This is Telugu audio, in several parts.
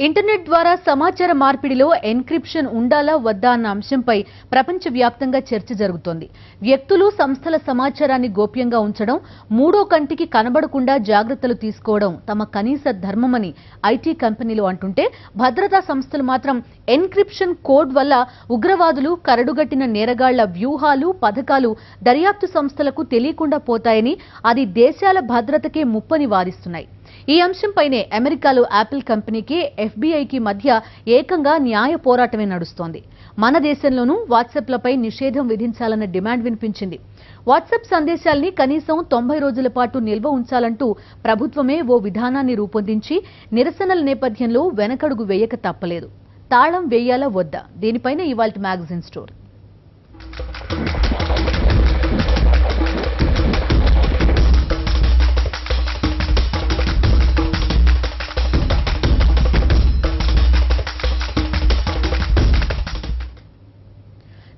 ఇంటర్నెట్ ద్వారా సమాచార మార్పిడిలో ఎన్క్రిప్షన్ ఉండాలా వద్దా అన్న అంశంపై ప్రపంచవ్యాప్తంగా చర్చ జరుగుతోంది. వ్యక్తులు, సంస్థల సమాచారాన్ని గోప్యంగా ఉంచడం, మూడో కంటికి కనబడకుండా జాగ్రత్తలు తీసుకోవడం తమ కనీస ధర్మమని ఐటీ కంపెనీలు అంటుంటే, భద్రతా సంస్థలు మాత్రం ఎన్క్రిప్షన్ కోడ్ వల్ల ఉగ్రవాదులు, కరడుగట్టిన నేరగాళ్ల వ్యూహాలు, పథకాలు దర్యాప్తు సంస్థలకు తెలియకుండా పోతాయని, అది దేశాల భద్రతకే ముప్పని వారిస్తున్నాయి. ఈ అంశంపైనే అమెరికాలో యాపిల్ కంపెనీకి ఎఫ్బీఐకి మధ్య ఏకంగా న్యాయ పోరాటమే నడుస్తోంది. మన దేశంలోనూ వాట్సాప్లపై నిషేధం విధించాలన్న డిమాండ్ వినిపించింది. వాట్సాప్ సందేశాల్ని కనీసం 90 రోజుల పాటు నిల్వ ఉంచాలంటూ ప్రభుత్వమే ఓ విధానాన్ని రూపొందించి నిరసనల నేపథ్యంలో వెనకడుగు వేయక తప్పలేదు. తాళం వేయాలా వద్దా? దీనిపైన ఇవాల్టి మ్యాగజైన్ స్టోరీ.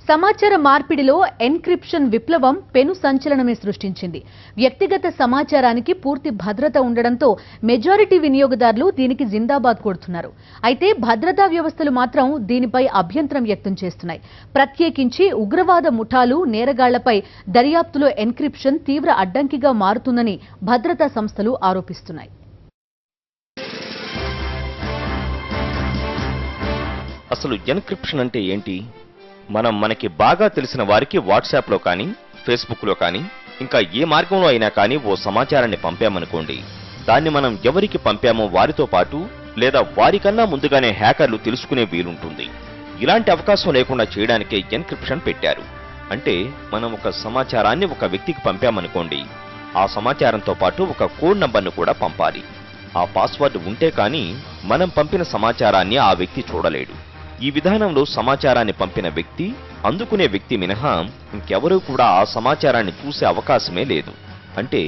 సమాచార మార్పిడిలో ఎన్క్రిప్షన్ విప్లవం పెను సంచలనమే సృష్టించింది. వ్యక్తిగత సమాచారానికి పూర్తి భద్రత ఉండడంతో మెజారిటీ వినియోగదారులు దీనికి జిందాబాద్ కొడుతున్నారు. అయితే భద్రతా వ్యవస్థలు మాత్రం దీనిపై అభ్యంతరం వ్యక్తం చేస్తున్నాయి. ప్రత్యేకించి ఉగ్రవాద ముఠాలు, నేరగాళ్లపై దర్యాప్తులో ఎన్క్రిప్షన్ తీవ్ర అడ్డంకిగా మారుతుందని భద్రతా సంస్థలు ఆరోపిస్తున్నాయి. అసలు ఎన్క్రిప్షన్ అంటే ఏంటి? మనకి బాగా తెలిసిన వారికి వాట్సాప్లో కానీ, ఫేస్బుక్లో కానీ, ఇంకా ఏ మార్గంలో అయినా కానీ ఓ సమాచారాన్ని పంపామనుకోండి, దాన్ని మనం ఎవరికి పంపామో వారితో పాటు లేదా వారికన్నా ముందుగానే హ్యాకర్లు తెలుసుకునే వీలుంటుంది. ఇలాంటి అవకాశం లేకుండా చేయడానికే ఎన్క్రిప్షన్ పెట్టారు. అంటే మనం ఒక సమాచారాన్ని ఒక వ్యక్తికి పంపామనుకోండి, ఆ సమాచారంతో పాటు ఒక కోడ్ నంబర్ను కూడా పంపాలి. ఆ పాస్వర్డ్ ఉంటే కానీ మనం పంపిన సమాచారాన్ని ఆ వ్యక్తి చూడలేడు. ఈ విధానంలో సమాచారాన్ని పంపిన వ్యక్తి, అందుకునే వ్యక్తి మినహా ఇంకెవరూ కూడా ఆ సమాచారాన్ని చూసే అవకాశమే లేదు. అంటే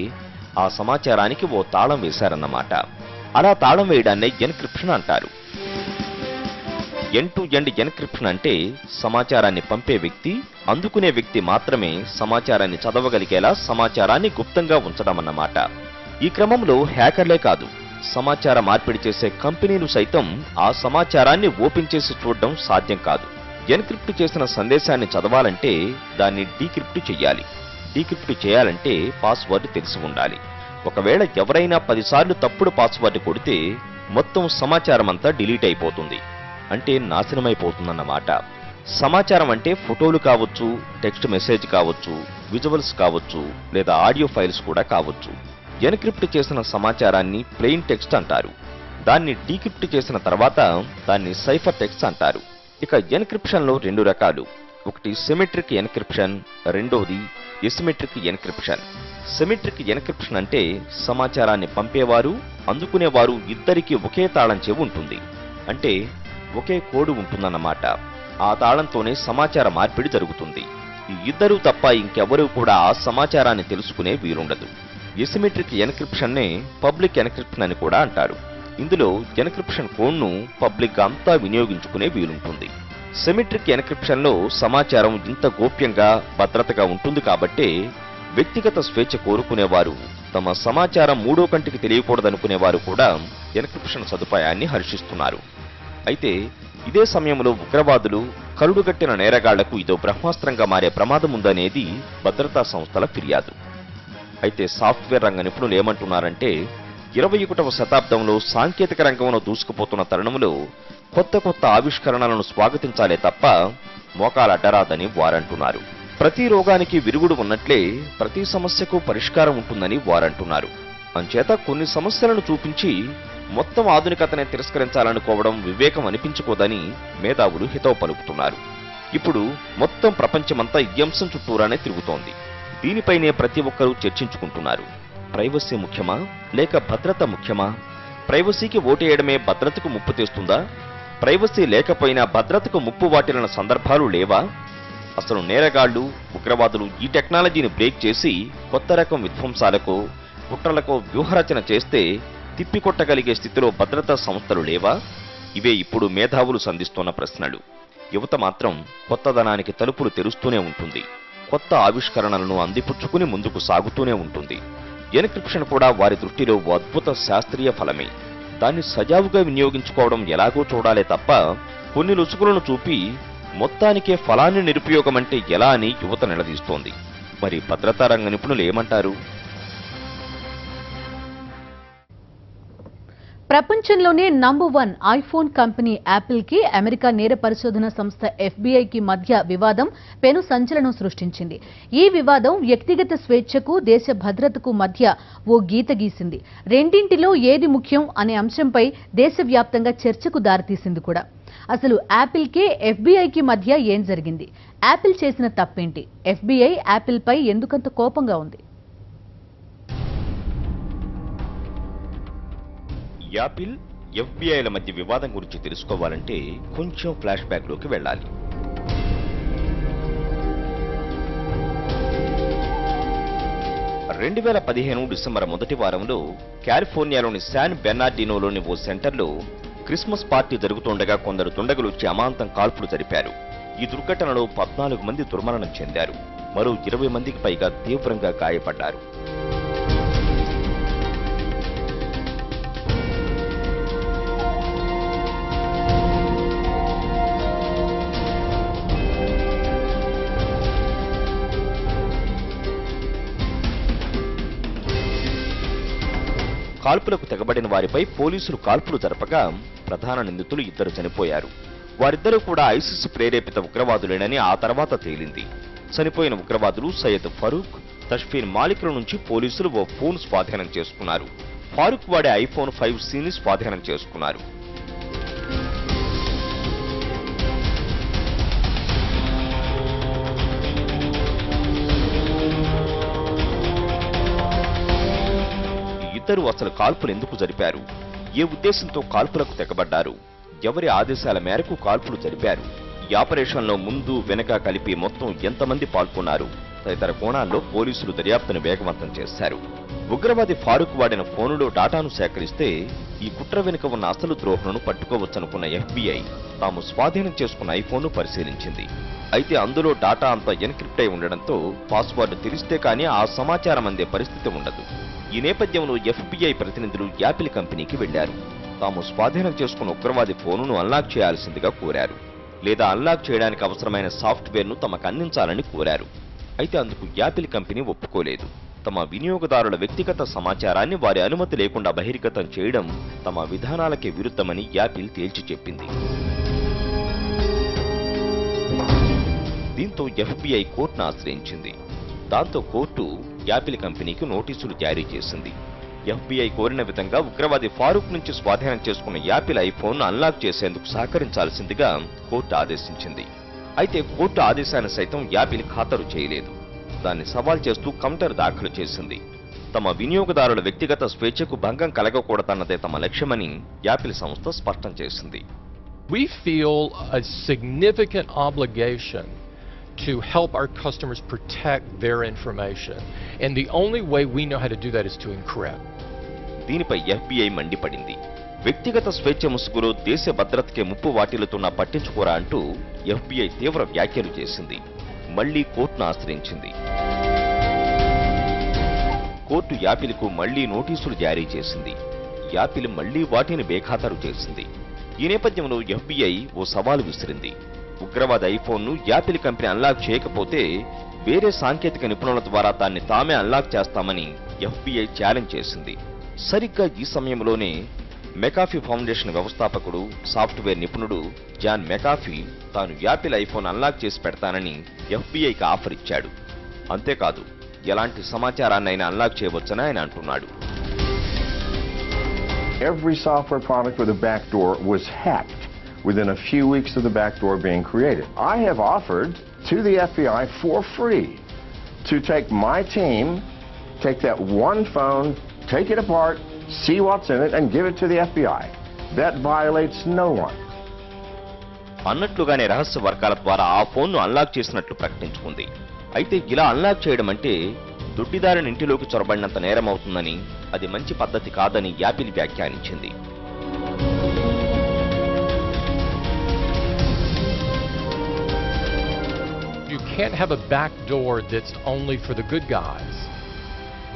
ఆ సమాచారానికి ఓ తాళం వేశారన్నమాట. అలా తాళం వేయడాన్నే ఎన్క్రిప్షన్ అంటారు. ఎండ్ టు ఎండ్ ఎన్క్రిప్షన్ అంటే సమాచారాన్ని పంపే వ్యక్తి, అందుకునే వ్యక్తి మాత్రమే సమాచారాన్ని చదవగలిగేలా సమాచారాన్ని గుప్తంగా ఉంచడం అన్నమాట. ఈ క్రమంలో హ్యాకర్లే కాదు, సమాచార మార్పిడి చేసే కంపెనీలు సైతం ఆ సమాచారాన్ని ఓపెన్ చేసి చూడడం సాధ్యం కాదు. ఎన్క్రిప్ట్ చేసిన సందేశాన్ని చదవాలంటే దాన్ని డీక్రిప్ట్ చేయాలి. డీక్రిప్ట్ చేయాలంటే పాస్వర్డ్ తెలిసి ఉండాలి. ఒకవేళ ఎవరైనా 10 సార్లు తప్పుడు పాస్వర్డ్ కొడితే మొత్తం సమాచారం అంతా డిలీట్ అయిపోతుంది. అంటే నాశనమైపోతుందన్నమాట. సమాచారం అంటే ఫోటోలు కావచ్చు, టెక్స్ట్ మెసేజ్ కావచ్చు, విజువల్స్ కావచ్చు, లేదా ఆడియో ఫైల్స్ కూడా కావచ్చు. ఎన్క్రిప్ట్ చేసిన సమాచారాన్ని ప్లెయిన్ టెక్స్ట్ అంటారు. దాన్ని డీక్రిప్ట్ చేసిన తర్వాత దాన్ని సైఫర్ టెక్స్ట్ అంటారు. ఇక ఎన్క్రిప్షన్ లో 2 రకాలు. ఒకటి సిమెట్రిక్ ఎన్క్రిప్షన్, రెండోది ఎసిమెట్రిక్ ఎన్క్రిప్షన్. సిమెట్రిక్ ఎన్క్రిప్షన్ అంటే సమాచారాన్ని పంపేవారు, అందుకునేవారు ఇద్దరికీ ఒకే తాళం చెవి ఉంటుంది. అంటే ఒకే కోడ్ ఉంటుందన్నమాట. ఆ తాళంతోనే సమాచార మార్పిడి జరుగుతుంది. ఈ ఇద్దరూ తప్ప ఇంకెవరూ కూడా ఆ సమాచారాన్ని తెలుసుకునే వీలుండదు. ఎసిమెట్రిక్ ఎన్క్రిప్షన్ నే పబ్లిక్ ఎన్క్రిప్షన్ అని కూడా అంటారు. ఇందులో ఎన్క్రిప్షన్ కోడ్ ను పబ్లిక్ గా అంతా వినియోగించుకునే వీలుంటుంది. సిమెట్రిక్ ఎన్క్రిప్షన్ లో సమాచారం ఇంత గోప్యంగా, భద్రతగా ఉంటుంది కాబట్టే వ్యక్తిగత స్వేచ్ఛ కోరుకునేవారు, తమ సమాచారం మూడో కంటికి తెలియకూడదనుకునేవారు కూడా ఎన్క్రిప్షన్ సదుపాయాన్ని హర్షిస్తున్నారు. అయితే ఇదే సమయంలో ఉగ్రవాదులు, కరుడుగట్టిన నేరగాళ్లకు ఇదో బ్రహ్మాస్త్రంగా మారే ప్రమాదం ఉందనేది భద్రతా సంస్థల ఫిర్యాదు. అయితే సాఫ్ట్వేర్ రంగ నిపుణులు ఏమంటున్నారంటే, 21వ శతాబ్దంలో సాంకేతిక రంగంలో దూసుకుపోతున్న తరుణంలో కొత్త ఆవిష్కరణలను స్వాగతించాలే తప్ప మోకాలడ్డరాదని వారంటున్నారు. ప్రతి రోగానికి విరుగుడు ఉన్నట్లే ప్రతి సమస్యకు పరిష్కారం ఉంటుందని వారంటున్నారు. అంచేత కొన్ని సమస్యలను చూపించి మొత్తం ఆధునికతనే తిరస్కరించాలనుకోవడం వివేకం అనిపించుకోదని మేధావులు హితవు పలుకుతున్నారు. ఇప్పుడు మొత్తం ప్రపంచమంతా ఈ అంశం చుట్టూరానే తిరుగుతోంది. దీనిపైనే ప్రతి ఒక్కరూ చర్చించుకుంటున్నారు. ప్రైవసీ ముఖ్యమా లేక భద్రత ముఖ్యమా? ప్రైవసీకి ఓటేయడమే భద్రతకు ముప్పు తెస్తుందా? ప్రైవసీ లేకపోయినా భద్రతకు ముప్పు వాటిల్లిన సందర్భాలు లేవా? అసలు నేరగాళ్లు, ఉగ్రవాదులు ఈ టెక్నాలజీని బ్రేక్ చేసి కొత్త రకం విధ్వంసాలకో, కుట్రలకో వ్యూహరచన చేస్తే తిప్పికొట్టగలిగే స్థితిలో భద్రతా సంస్థలు లేవా? ఇవే ఇప్పుడు మేధావులు సంధిస్తున్న ప్రశ్నలు. యువత మాత్రం కొత్తదనానికి తలుపులు తెరుస్తూనే ఉంటుంది. కొత్త ఆవిష్కరణలను అందిపుచ్చుకుని ముందుకు సాగుతూనే ఉంటుంది. ఎన్క్రిప్షన్ కూడా వారి దృష్టిలో ఓ అద్భుత శాస్త్రీయ ఫలమే. దాన్ని సజావుగా వినియోగించుకోవడం ఎలాగో చూడాలే తప్ప కొన్ని లుసుకులను చూపి మొత్తానికే ఫలాన్ని నిరుపయోగమంటే ఎలా అని యువత నిలదీస్తోంది. మరి భద్రతా రంగ నిపుణులు ఏమంటారు? ప్రపంచంలోనే #1 ఐఫోన్ కంపెనీ యాపిల్ కి అమెరికా నేర పరిశోధన సంస్థ FBI మధ్య వివాదం పెను సంచలనం సృష్టించింది. ఈ వివాదం వ్యక్తిగత స్వేచ్ఛకు, దేశ భద్రతకు మధ్య ఓ గీత గీసింది. రెండింటిలో ఏది ముఖ్యం అనే అంశంపై దేశవ్యాప్తంగా చర్చకు దారితీసింది కూడా. అసలు యాపిల్ కి FBI కి మధ్య ఏం జరిగింది? యాపిల్ చేసిన తప్పేంటి? FBI యాపిల్ పై ఎందుకంత కోపంగా ఉంది? యాపిల్, FBI ల మధ్య వివాదం గురించి తెలుసుకోవాలంటే కొంచెం ఫ్లాష్ బ్యాక్ లోకి వెళ్ళాలి. 2015 డిసెంబర్ మొదటి వారంలో కాలిఫోర్నియాలోని శాన్ బెర్నార్డినోలోని ఓ సెంటర్లో క్రిస్మస్ పార్టీ జరుగుతుండగా కొందరు దుండగులు వచ్చి అమాంతం కాల్పులు జరిపారు. ఈ దుర్ఘటనలో 14 మంది దుర్మరణం చెందారు. మరో 20 మందికి పైగా తీవ్రంగా గాయపడ్డారు. కాల్పులకు తెగబడిన వారిపై పోలీసులు కాల్పులు జరపగా ప్రధాన నిందితులు 2 చనిపోయారు. వారిద్దరూ కూడా ఐసిస్ ప్రేరేపిత ఉగ్రవాదులేనని ఆ తర్వాత తేలింది. చనిపోయిన ఉగ్రవాదులు సయ్యద్ ఫరూక్, తష్ఫీన్ మాలిక్ల నుంచి పోలీసులు ఓ ఫోన్ స్వాధీనం చేసుకున్నారు. ఫారూక్ వాడే ఐఫోన్ 5Cని స్వాధీనం చేసుకున్నారు. ఇద్దరు అసలు కాల్పులు ఎందుకు జరిపారు? ఏ ఉద్దేశంతో కాల్పులకు తెగబడ్డారు? ఎవరి ఆదేశాల మేరకు కాల్పులు జరిపారు? ఈ ఆపరేషన్లో ముందు వెనక కలిపి మొత్తం ఎంతమంది పాల్గొన్నారు? తదితర కోణాల్లో పోలీసులు దర్యాప్తును వేగవంతం చేశారు. ఉగ్రవాది ఫారూక్ వాడిన ఫోనులో డాటాను సేకరిస్తే ఈ కుట్ర వెనుక ఉన్న అసలు ద్రోహులను పట్టుకోవచ్చనుకున్న FBI తాము స్వాధీనం చేసుకున్న ఐఫోన్ను పరిశీలించింది. అయితే అందులో డాటా అంతా ఎన్క్రిప్ట్ అయి ఉండడంతో పాస్వర్డ్ తెలిస్తే కానీ ఆ సమాచారం అందే పరిస్థితి ఉండదు. ఈ నేపథ్యంలో FBI ప్రతినిధులు యాపిల్ కంపెనీకి వెళ్లారు. తాము స్వాధీనం చేసుకున్న ఉగ్రవాది ఫోనును అన్లాక్ చేయాల్సిందిగా కోరారు. లేదా అన్లాక్ చేయడానికి అవసరమైన సాఫ్ట్వేర్ను తమకు అందించాలని కోరారు. అయితే అందుకు యాపిల్ కంపెనీ ఒప్పుకోలేదు. తమ వినియోగదారుల వ్యక్తిగత సమాచారాన్ని వారి అనుమతి లేకుండా బహిర్గతం చేయడం తమ విధానాలకే విరుద్ధమని యాపిల్ తేల్చి చెప్పింది. దీంతో FBI కోర్టును ఆశ్రయించింది. దాంతో కోర్టు యాపిల్ కంపెనీకి నోటీసులు జారీ చేసింది. FBI కోరిన విధంగా ఉగ్రవాది ఫారూక్ నుంచి స్వాధీనం చేసుకున్న యాపిల్ ఐఫోన్ అన్లాక్ చేసేందుకు సహకరించాల్సిందిగా కోర్టు ఆదేశించింది. అయితే కోర్టు ఆదేశాన్ని సైతం యాపిల్ ఖాతరు చేయలేదు. దాన్ని సవాల్ చేస్తూ కౌంటర్ దాఖలు చేసింది. తమ వినియోగదారుల వ్యక్తిగత స్వేచ్ఛకు భంగం కలగకూడదన్నదే తమ లక్ష్యమని యాపిల్ సంస్థ స్పష్టం చేసింది. We feel a significant obligation to help our customers protect their information. And the only way we know how to do that is to encrypt. దీనిపై FBI మండిపడింది. వ్యక్తిగత స్వేచ్ఛ ముసుగులో దేశ భద్రతకే ముప్పు వాటిల్లుతున్నా పట్టించుకోరా అంటూ FBI తీవ్ర వ్యాఖ్యలు చేసింది. మళ్లీ కోర్టును ఆశ్రయించింది. కోర్టు యాపిల్కు మళ్లీ నోటీసులు జారీ చేసింది. యాపిల్ మళ్లీ వాటిని బేఖాతరు చేసింది. ఈ నేపథ్యంలో FBI ఓ సవాలు విసిరింది. ఉగ్రవాద ఐఫోన్ను యాపిల్ కంపెనీ అన్లాక్ చేయకపోతే వేరే సాంకేతిక నిపుణుల ద్వారా దాన్ని తామే అన్లాక్ చేస్తామని FBI ఛాలెంజ్ చేసింది. సరిగ్గా ఈ సమయంలోనే మెకాఫీ ఫౌండేషన్ వ్యవస్థాపకుడు, సాఫ్ట్వేర్ నిపుణుడు జాన్ మెకాఫీ తాను యాపిల్ ఐఫోన్ అన్లాక్ చేసి పెడతానని FBIకి ఆఫర్ ఇచ్చాడు. అంతేకాదు, ఎలాంటి సమాచారాన్నైనా అన్లాక్ చేయవచ్చని ఆయన అంటున్నాడు. Every software product with a backdoor was hacked within a few weeks of the backdoor being created. I have offered to the FBI for free to take my team, take that one phone, take it apart, see what's in it, and give it to the FBI. That violates no one. అన్నట్లుగానే రహస్య వర్గాల ద్వారా ఆ ఫోన్ను అన్లాక్ చేసినట్లు ప్రకటించుకుంది. అయితే ఇలా అన్లాక్ చేయడం అంటే దుడ్డిదారుని ఇంటిలోకి చొరబడినంత నేరం అవుతుందని, అది మంచి పద్ధతి కాదని యాపిల్ వ్యాఖ్యానించింది. You can't have a backdoor that's only for the good guys.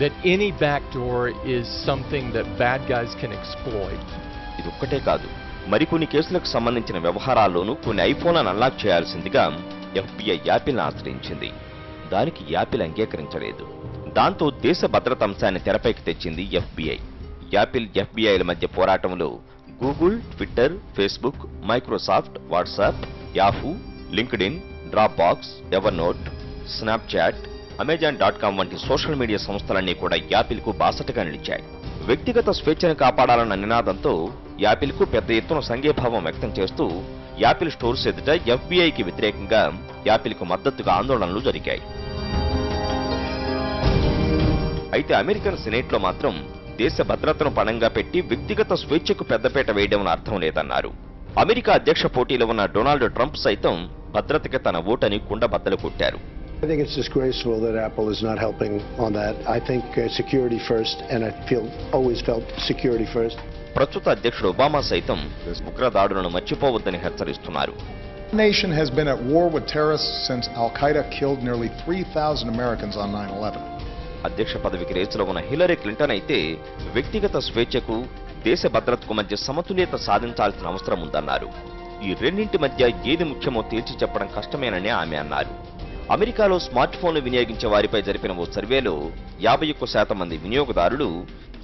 That any backdoor is something that bad guys can exploit. ఇది ఒక్కటే కాదు, మరికొన్ని కేసులకు సంబంధించిన వ్యవహారాల్లోనూ కొన్ని ఐఫోన్లను అన్లాక్ చేయాల్సిందిగా FBI యాపిల్ని ఆశ్రయించింది. దానికి యాపిల్ అంగీకరించలేదు. దాంతో దేశ భద్రత అంశాన్ని తెరపైకి తెచ్చింది FBI. యాపిల్ FBIల మధ్య పోరాటంలో Google, Twitter, Facebook, Microsoft, WhatsApp, Yahoo, LinkedIn, Dropbox, Evernote, Snapchat, Amazon.com వంటి సోషల్ మీడియా సంస్థలన్నీ కూడా యాపిల్కు బాసటగా నిలిచాయి. వ్యక్తిగత స్వేచ్ఛను కాపాడాలన్న నినాదంతో యాపిల్కు పెద్ద ఎత్తున సంఘీభావం వ్యక్తం చేస్తూ యాపిల్ స్టోర్స్ ఎదుట FBIకి వ్యతిరేకంగా యాపిల్కు మద్దతుగా ఆందోళనలు జరిగాయి. అయితే అమెరికన్ సెనేట్లో మాత్రం దేశ భద్రతను పణంగా పెట్టి వ్యక్తిగత స్వేచ్ఛకు పెద్దపీట వేయడం అర్థం లేదన్నారు. అమెరికా అధ్యక్ష పోటీలో ఉన్న డొనాల్డ్ ట్రంప్ సైతం భద్రతకి తన ఓటని కుండబద్దలు కొట్టారు. I think it's disgraceful that Apple is not helping on that. I think security first, and I always felt security first. ప్రస్తుత అధ్యక్షుడు ఒబామా సైతం ఉగ్రదాడులను మర్చిపోవద్దని హెచ్చరిస్తున్నారు. The nation has been at war with terrorists since Al-Qaeda killed nearly 3,000 Americans on 9/11. అధ్యక్ష పదవికి రేసులో ఉన్న హిలరీ క్లింటన్ అయితే వ్యక్తిగత స్వేచ్ఛకు, దేశ భద్రతకు మధ్య సమతుల్యత సాధించాల్సిన అవసరం ఉందన్నారు. ఈ రెండింటి మధ్య ఏది ముఖ్యమో తేల్చి చెప్పడం కష్టమేనని ఆమె అన్నారు. అమెరికాలో స్మార్ట్ ఫోన్లు వినియోగించే వారిపై జరిపిన ఓ సర్వేలో 51% మంది వినియోగదారులు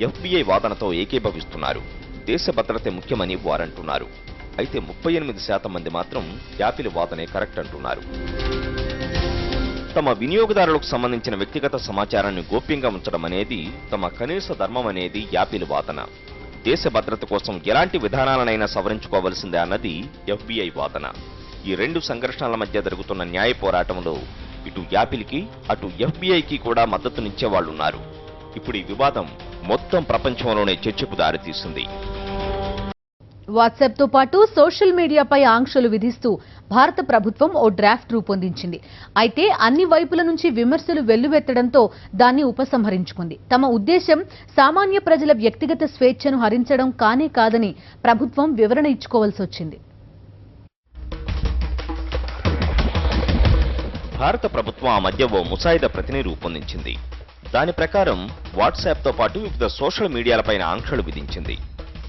FBI వాదనతో ఏకీభవిస్తున్నారు. దేశ భద్రతే ముఖ్యమని వారంటున్నారు. అయితే 38% మంది మాత్రం యాపిల్ వాదనే కరెక్ట్ అంటున్నారు. తమ వినియోగదారులకు సంబంధించిన వ్యక్తిగత సమాచారాన్ని గోప్యంగా ఉంచడం అనేది తమ కనీస ధర్మం అనేది యాపిల్ వాదన. దేశ భద్రత కోసం ఎలాంటి విధానాలనైనా సవరించుకోవలసిందే అన్నది FBI వాదన. ఈ రెండు సంఘర్షణల మధ్య జరుగుతున్న న్యాయ పోరాటంలో ఇటు యాపిల్కి అటు FBIకి కూడా మద్దతునిచ్చే వాళ్లున్నారు. ఇప్పుడు ఈ వివాదం మొత్తం ప్రపంచంలోనే చర్చకు దారితీసింది. వాట్సాప్తో పాటు సోషల్ మీడియాపై ఆంక్షలు విధిస్తూ భారత ప్రభుత్వం ఓ డ్రాఫ్ట్ రూపొందించింది. అయితే అన్ని వైపుల నుంచి విమర్శలు వెల్లువెత్తడంతో దాన్ని ఉపసంహరించుకుంది. తమ ఉద్దేశం సామాన్య ప్రజల వ్యక్తిగత స్వేచ్ఛను హరించడం కానే కాదని ప్రభుత్వం వివరణ ఇచ్చుకోవాల్సి వచ్చింది. భారత ప్రభుత్వం ఆ మధ్య ఓ ముసాయిదా ప్రతిని రూపొందించింది. దాని ప్రకారం వాట్సాప్తో పాటు వివిధ సోషల్ మీడియాలపైన ఆంక్షలు విధించింది.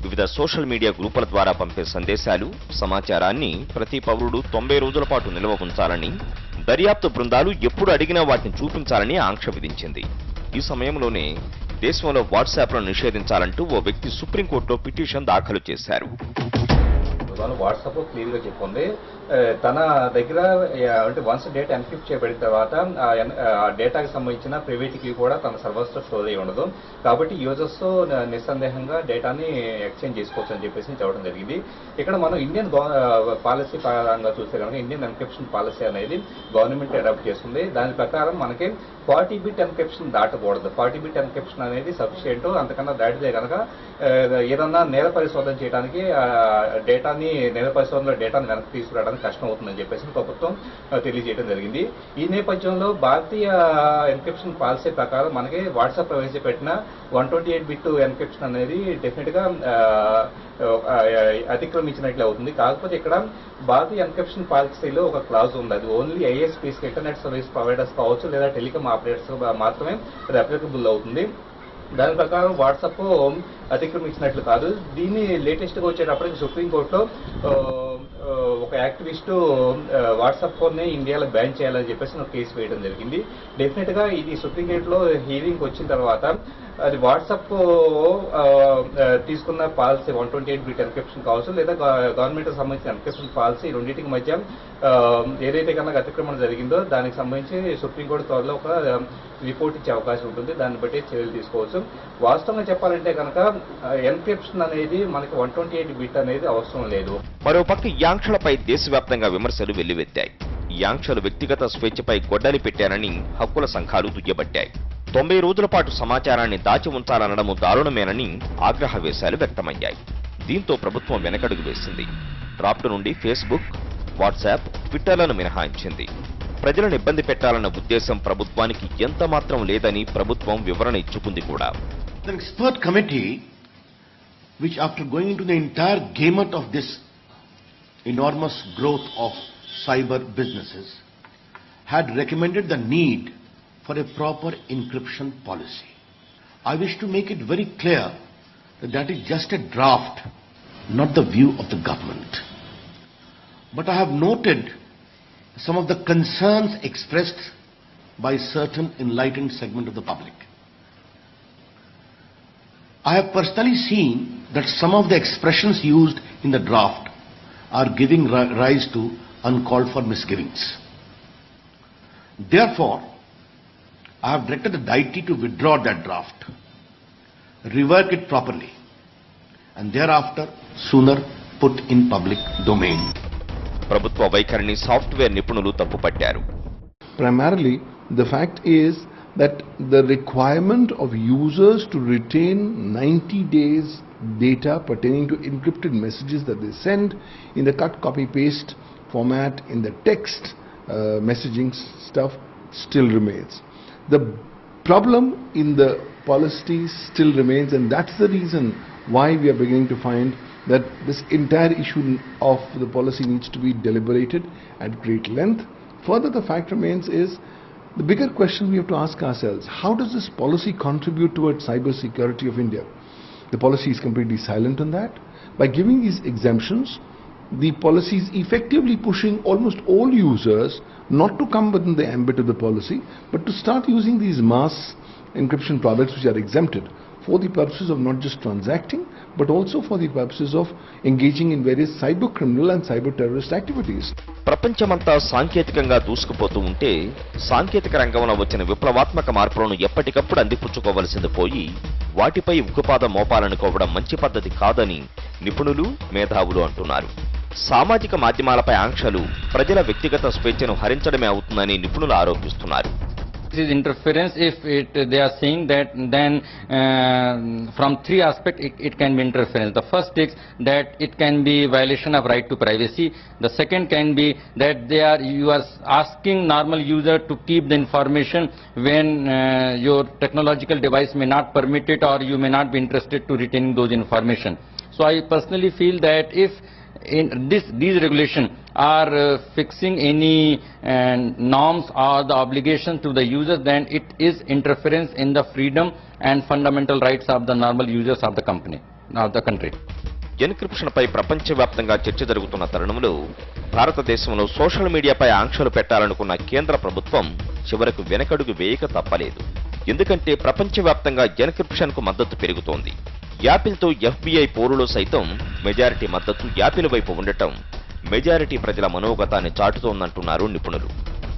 వివిధ సోషల్ మీడియా గ్రూపుల ద్వారా పంపే సందేశాలు, సమాచారాన్ని ప్రతి పౌరుడు 90 రోజుల పాటు నిల్వ ఉంచాలని, దర్యాప్తు బృందాలు ఎప్పుడు అడిగినా వాటిని చూపించాలని ఆంక్ష విధించింది. ఈ సమయంలోనే దేశంలో వాట్సాప్లను నిషేధించాలంటూ ఓ వ్యక్తి సుప్రీంకోర్టులో పిటిషన్ దాఖలు చేశారు. వాట్సాప్ క్లియర్ గా చెప్పుంది, తన దగ్గర అంటే వన్స్ డేటా ఎన్క్రిప్ట్ చేయబడిన తర్వాత ఆ డేటాకి సంబంధించిన ప్రైవేట్ కీ కూడా తన సర్వర్స్ లో స్టోర్ అయ్యి ఉండదు. కాబట్టి యూజర్స్ నిస్సందేహంగా డేటాని ఎక్స్చేంజ్ చేసుకోవచ్చు అని చెప్పేసి చెప్పడం జరిగింది. ఇక్కడ మనం ఇండియన్ పాలసీ పరంగా చూస్తే కనుక ఇండియన్ ఎన్క్రిప్షన్ పాలసీ అనేది గవర్నమెంట్ అడాప్ట్ చేస్తుంది. దాని ప్రకారం మనకి 40 బిట్ ఎన్క్రిప్షన్ దాటకూడదు. 40 బిట్ ఎన్క్రిప్షన్ అనేది సఫిషియెంట్. అంతకన్నా దాటితే కనుక ఏదన్నా నేర పరిశోధన చేయడానికి డేటాని నేర పరిశోధనలో డేటాను వెనక్కి తీసుకురావడానికి కష్టం అవుతుందని చెప్పేసి ప్రభుత్వం తెలియజేయడం జరిగింది. ఈ నేపథ్యంలో భారతీయ ఎన్క్రిప్షన్ పాలసీ ప్రకారం మనకి వాట్సాప్ ప్రవేశపెట్టిన 128 బిట్ ఎన్క్రిప్షన్ అనేది డెఫినెట్ గా అతిక్రమించినట్లే అవుతుంది. కాకపోతే ఇక్కడ భారతీయ ఎన్క్రిప్షన్ పాలసీలో ఒక క్లాజ్ ఉంది. అది only ISPs internet service providers కావచ్చు లేదా టెలికాం ఆపరేటర్స్ మాత్రమే అది అప్లికబుల్ అవుతుంది. దాని ప్రకారం వాట్సాప్ అతిక్రమించినట్లు కాదు. దీన్ని లేటెస్ట్ గా వచ్చేటప్పటికి సుప్రీంకోర్టులో ఒక యాక్టివిస్టు వాట్సాప్ ఫోన్ ని ఇండియాలో బ్యాన్ చేయాలని చెప్పేసి ఒక కేసు వేయడం జరిగింది. డెఫినెట్ గా ఇది సుప్రీంకోర్టులో హీరింగ్ వచ్చిన తర్వాత అది వాట్సాప్ తీసుకున్న పాలసీ 128 బిట్ ఎన్క్రిప్షన్ కావచ్చు లేదా గవర్నమెంట్ సంబంధించిన ఎన్క్రిప్షన్ పాలసీ రెండింటికి మధ్య ఏదైతే కనుక అతిక్రమణ జరిగిందో దానికి సంబంధించి సుప్రీంకోర్టు త్వరలో ఒక రిపోర్ట్ ఇచ్చే అవకాశం ఉంటుంది. దాన్ని బట్టి చర్యలు తీసుకోవచ్చు. వాస్తవంగా చెప్పాలంటే కనుక ఎన్క్రిప్షన్ అనేది మనకి 128 బిట్ అనేది అవసరం లేదు. మరోపక్క ఈ ఆంక్షలపై దేశవ్యాప్తంగా విమర్శలు వెల్లువెత్తాయి. ఈ ఆంక్షలు వ్యక్తిగత స్వేచ్ఛపై గొడ్డలి పెట్టారని హక్కుల సంఘాలు దుయ్యబట్టాయి. 90 రోజుల పాటు సమాచారాన్ని దాచి ఉంచాలనడం దారుణమేనని ఆగ్రహవేశాలు వ్యక్తమయ్యాయి. దీంతో ప్రభుత్వం వెనకడుగు వేసింది. డ్రాఫ్ట్ నుండి ఫేస్బుక్, వాట్సాప్, ట్విట్టర్లను మినహాయించింది. ప్రజలను ఇబ్బంది పెట్టాలన్న ఉద్దేశం ప్రభుత్వానికి ఎంత మాత్రం లేదని ప్రభుత్వం వివరణ ఇచ్చుకుంది కూడా. An expert committee, which after going into the entire gamut of this enormous growth of cyber businesses, had recommended the need for a proper encryption policy. I wish to make it very clear that that is just a draft. not the view of the government. But I have noted some of the concerns expressed by certain enlightened segment of the public. I have personally seen that some of the expressions used in the draft are giving rise to uncalled for misgivings. Therefore, I have directed the deity to withdraw that draft, rework it properly, and thereafter sooner put in public domain. ప్రభుత్వ వైఖరిని సాఫ్ట్వేర్ నిపుణులు తప్పుపట్టారు. Primarily, the fact is that the requirement of users to retain 90 days data pertaining to encrypted messages that they send in the cut, copy, paste format in the text messaging stuff still remains. The problem in the policy still remains, and that's the reason why we are beginning to find that this entire issue of the policy needs to be deliberated at great length. Further, the fact remains is the bigger question we have to ask ourselves: how does this policy contribute towards cyber security of India? The policy is completely silent on that. By giving these exemptions, the policy is effectively pushing almost all users not to come within the ambit of the policy, but to start using these mass encryption products which are exempted for the purposes of not just transacting, but also for the purposes of engaging in various cyber criminal and cyber terrorist activities. ప్రపంచమంతా సాంకేతికంగా దూసుకుపోతూ ఉంటే సాంకేతిక రంగంలో వచ్చిన విప్లవాత్మక మార్పులను ఎప్పటికప్పుడు అందిపుచ్చుకోవలసింది పోయి వాటిపై ఉక్కుపాదం మోపాలనుకోవడం మంచి పద్ధతి కాదని నిపుణులు, మేధావులు అంటున్నారు. సామాజిక మాధ్యమాలపై ఆంక్షలు ప్రజల వ్యక్తిగత స్వేచ్ఛను హరించడమే అవుతుందని నిపుణులు ఆరోపిస్తున్నారు. This is interference. If they are saying that, then from three aspects it can be interference. The first is that it can be violation of right to privacy. The second can be that you are asking normal user to keep the information when your technological device may not permit it, or you may not be interested to retain those information. So I personally feel that if these regulations are fixing any norms or the obligations to the users, then it is interference in the freedom and fundamental rights of the normal users of the company, of the country. Encryption పై ప్రపంచవ్యాప్తంగా చర్చ జరుగుతున్న తరుణంలో భారతదేశంలో సోషల్ మీడియాపై ఆంక్షలు పెట్టాలనుకున్న కేంద్ర ప్రభుత్వం చివరకు వెనకడుగు వేయక తప్పలేదు. ఎందుకంటే ప్రపంచవ్యాప్తంగా ఎన్క్రిప్షన్ కు మద్దతు పెరుగుతోంది. యాపిల్తో FBI పోరులో సైతం మెజారిటీ మద్దతు యాపిల్ వైపు ఉండటం మెజారిటీ ప్రజల మనోగతాన్ని చాటుతోందంటున్నారు నిపుణులు.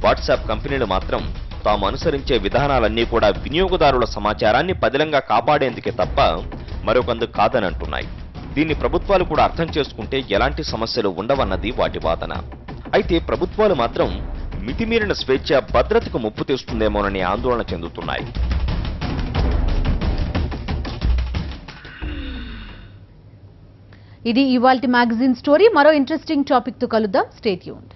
వాట్సాప్ కంపెనీలు మాత్రం తాము అనుసరించే విధానాలన్నీ కూడా వినియోగదారుల సమాచారాన్ని పదిలంగా కాపాడేందుకే తప్ప మరొకందుకు కాదని అంటున్నాయి. దీన్ని ప్రభుత్వాలు కూడా అర్థం చేసుకుంటే ఎలాంటి సమస్యలు ఉండవన్నది వాటి వాదన. అయితే ప్రభుత్వాలు మాత్రం మితిమీరిన స్వేచ్ఛ భద్రతకు ముప్పు తెస్తుందేమోనని ఆందోళన చెందుతున్నాయి. ఇది ఇవాల్టి మ్యాగజైన్ స్టోరీ. మరో ఇంట్రెస్టింగ్ టాపిక్ తో కలుద్దాం. Stay tuned.